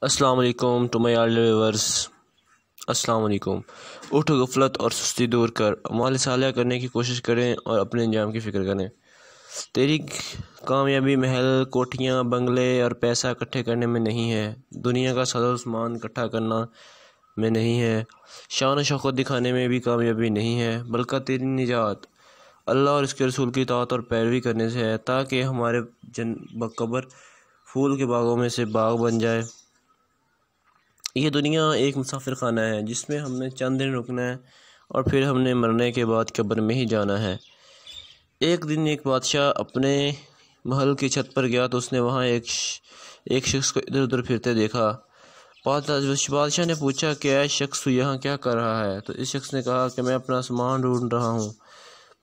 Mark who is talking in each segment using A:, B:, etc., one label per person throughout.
A: السلام علیکم to my all viewers. السلام علیکم۔ اٹھ غفلت اور سستی دور کر اعمال صالحہ کرنے کی کوشش کریں اور اپنے انجام کی فکر کریں۔ تیری کامیابی محل، کوٹھیاں، بنگلے اور پیسہ اکٹھے کرنے میں نہیں ہے، دنیا کا ساز و سامان اکٹھا کرنا میں نہیں ہے، شان و شوکت دکھانے میں بھی کامیابی نہیں ہے، بلکہ تیری نجات اللہ اور اس کے رسول کی اطاعت اور پیروی کرنے سے ہے، تاکہ ہمارے قبر پھول کے باغوں میں سے باغ بن جائے۔ یہ دنیا ایک مسافر خانہ ہے جس میں ہم نے چند دن رکنا ہے اور پھر ہم نے مرنے کے بعد قبر میں ہی جانا ہے۔ ایک دن ایک بادشاہ اپنے محل کی چھت پر گیا تو اس نے وہاں ایک شخص کو ادھر ادھر پھرتے دیکھا۔ بادشاہ نے پوچھا کہ اے شخص یہاں کیا کر رہا ہے؟ تو اس شخص نے کہا کہ میں اپنا سامان ڈھونڈ رہا ہوں،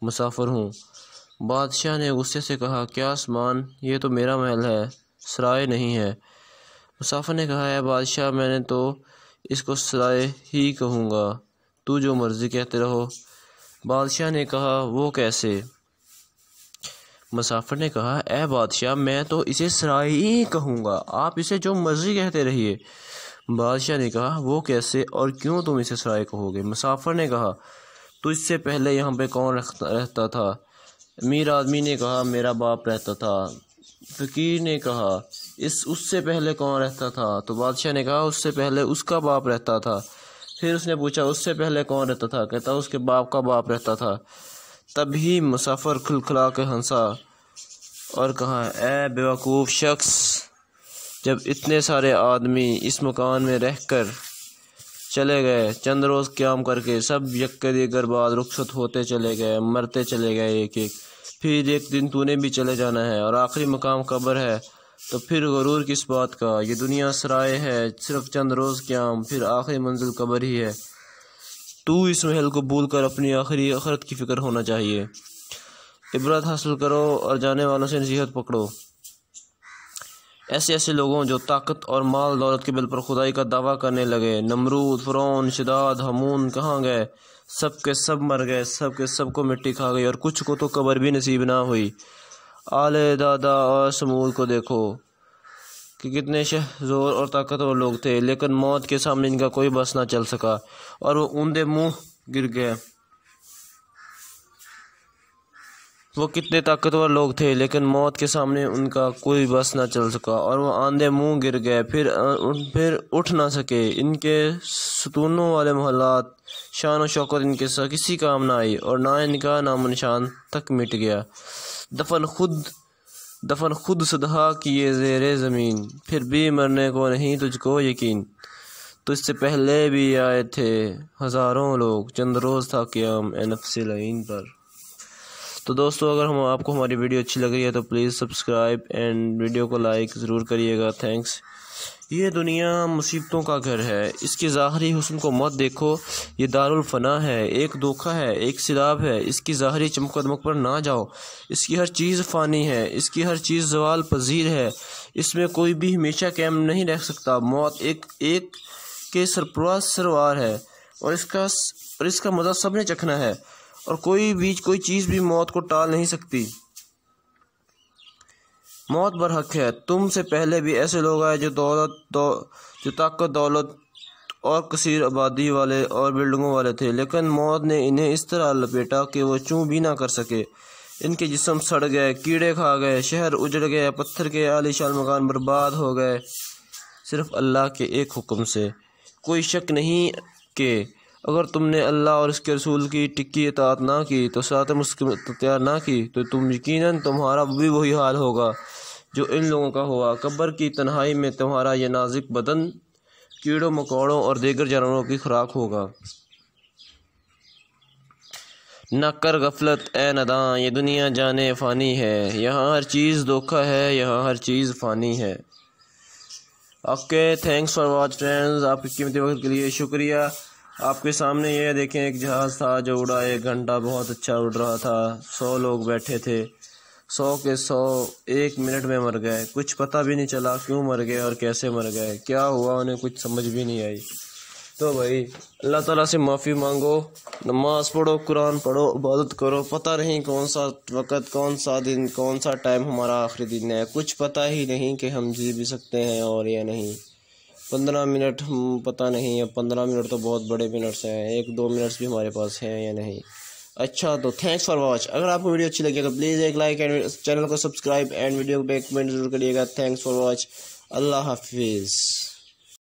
A: مسافر ہوں۔ بادشاہ نے غصے سے کہا کیا سامان؟ یہ تو میرا محل ہے، سرائے نہیں ہے۔ مسافر نے کہا اے بادشاہ میں نے تو اس کو سرائے ہی کہوں گا، تو جو مرضی کہتے رہو۔ بادشاہ نے کہا وہ کیسے؟ مسافر نے کہا اے بادشاہ میں تو اسے سرائے ہی کہوں گا، آپ اسے جو مرضی کہتے رہیے۔ بادشاہ نے کہا وہ کیسے اور کیوں تم اسے سرائے کہو گے؟ مسافر نے کہا تو اس سے پہلے یہاں پہ کون رہتا تھا؟ امیر آدمی نے کہا میرا باپ رہتا تھا۔ فقیر نے کہا اس سے پہلے کون رہتا تھا؟ تو بادشاہ نے کہا اس سے پہلے اس کا باپ رہتا تھا۔ پھر اس نے پوچھا اس سے پہلے کون رہتا تھا؟ کہتا اس کے باپ کا باپ رہتا تھا۔ تبھی مسافر کھلکھلا کے ہنسا اور کہا اے بیوقوف شخص، جب اتنے سارے آدمی اس مکان میں رہ کر چلے گئے، چند روز قیام کر کے سب یک کے دیگر بعد رخصت ہوتے چلے گئے، مرتے چلے گئے ایک ایک، پھر ایک دن تو نے بھی چلے جانا ہے اور آخری مقام قبر ہے، تو پھر غرور کس بات کا؟ یہ دنیا سرائے ہے، صرف چند روز قیام، پھر آخری منزل قبر ہی ہے۔ تو اس محل کو بھول کر اپنی آخری آخرت کی فکر ہونا چاہیے۔ عبرت حاصل کرو اور جانے والوں سے نصیحت پکڑو۔ ایسے لوگوں جو طاقت اور مال دولت کے بل پر خدائی کا دعویٰ کرنے لگے، نمرود، فرعون، شداد، ہامون کہاں گئے؟ سب کے سب مر گئے، سب کے سب کو مٹی کھا گئی اور کچھ کو تو قبر بھی نصیب نہ ہوئی۔ آل دادا اور سمود کو دیکھو کہ کتنے شہزور اور طاقتور لوگ تھے، لیکن موت کے سامنے ان کا کوئی بس نہ چل سکا اور وہ اوندے منہ گر گئے۔ وہ کتنے طاقتور لوگ تھے لیکن موت کے سامنے ان کا کوئی بس نہ چل سکا اور وہ آندھے منہ گر گئے، پھر اٹھ نہ سکے۔ ان کے ستونوں والے محلات، شان و شوکت ان کے کسی کام نہ آئی اور نہ ان کا نام و نشان تک مٹ گیا۔ دفن خود صدہا کیے زیر زمین، پھر بھی مرنے کو نہیں تجھ کو یقین۔ تو اس سے پہلے بھی آئے تھے ہزاروں لوگ، چند روز تھا قیام اے نفس لعین پر۔ تو دوستو اگر آپ کو ہماری ویڈیو اچھی لگ رہی ہے تو پلیز سبسکرائب اینڈ ویڈیو کو لائک ضرور کریے گا۔ تھینکس۔ یہ دنیا مصیبتوں کا گھر ہے، اس کے ظاہری حسن کو مت دیکھو، یہ دارالفنا ہے، ایک دھوکہ ہے، ایک سیلاب ہے، اس کی ظاہری چمک و دمک پر نہ جاؤ، اس کی ہر چیز فانی ہے، اس کی ہر چیز زوال پذیر ہے، اس میں کوئی بھی ہمیشہ قائم نہیں رہ سکتا۔ موت ایک کے سرپرست سروار ہے اور اس کا مزہ سب نے چکھنا ہے اور کوئی چیز بھی موت کو ٹال نہیں سکتی۔ موت برحق ہے۔ تم سے پہلے بھی ایسے لوگ آئے جو طاقت، دولت اور کثیر آبادی والے اور بلڈنگوں والے تھے، لیکن موت نے انہیں اس طرح لپیٹا کہ وہ چوں بھی نہ کر سکے۔ ان کے جسم سڑ گئے، کیڑے کھا گئے، شہر اجڑ گئے، پتھر کے عالی شان مکان برباد ہو گئے، صرف اللہ کے ایک حکم سے۔ کوئی شک نہیں کہ اگر تم نے اللہ اور اس کے رسول کی ٹکی اطاعت نہ کی، تو صراط مستقیم اختیار نہ کی، تو یقیناً تمہارا بھی وہی حال ہوگا جو ان لوگوں کا ہوا۔ قبر کی تنہائی میں تمہارا یہ نازک بدن کیڑوں مکوڑوں اور دیگر جانوروں کی خوراک ہوگا۔ نہ کر غفلت اے ناداں، یہ دنیا جانے فانی ہے، یہاں ہر چیز دھوکہ ہے، یہاں ہر چیز فانی ہے۔ Okay, thanks for watch friends. آپ کے قیمتی وقت کے لیے شکریہ۔ آپ کے سامنے یہ دیکھیں ایک جہاز تھا جو اڑا 1 گھنٹہ، بہت اچھا اڑ رہا تھا، 100 لوگ بیٹھے تھے، 100 کے 100 1 منٹ میں مر گئے، کچھ پتہ بھی نہیں چلا کیوں مر گئے اور کیسے مر گئے، کیا ہوا انہیں کچھ سمجھ بھی نہیں آئی۔ تو بھائی اللہ تعالیٰ سے معافی مانگو، نماز پڑھو، قرآن پڑھو، عبادت کرو، پتہ نہیں کون سا وقت، کون سا دن، کون سا ٹائم ہمارا آخری دن ہے، کچھ پتہ ہی نہیں کہ ہم جی بھی سکتے ہیں اور یا نہیں۔ 15 منٹ پتہ نہیں، اب 15 منٹ تو بہت بڑے منٹس ہیں، 1-2 منٹس بھی ہمارے پاس ہیں یا نہیں. اچھا تو تھینکس فار واچ. اگر آپ کو ویڈیو اچھی لگے تو پلیز ایک لائک اینڈ چینل کو سبسکرائب اینڈ ویڈیو پہ کمنٹ ضرور کریے گا. Thanks for watch. اللہ حافظ.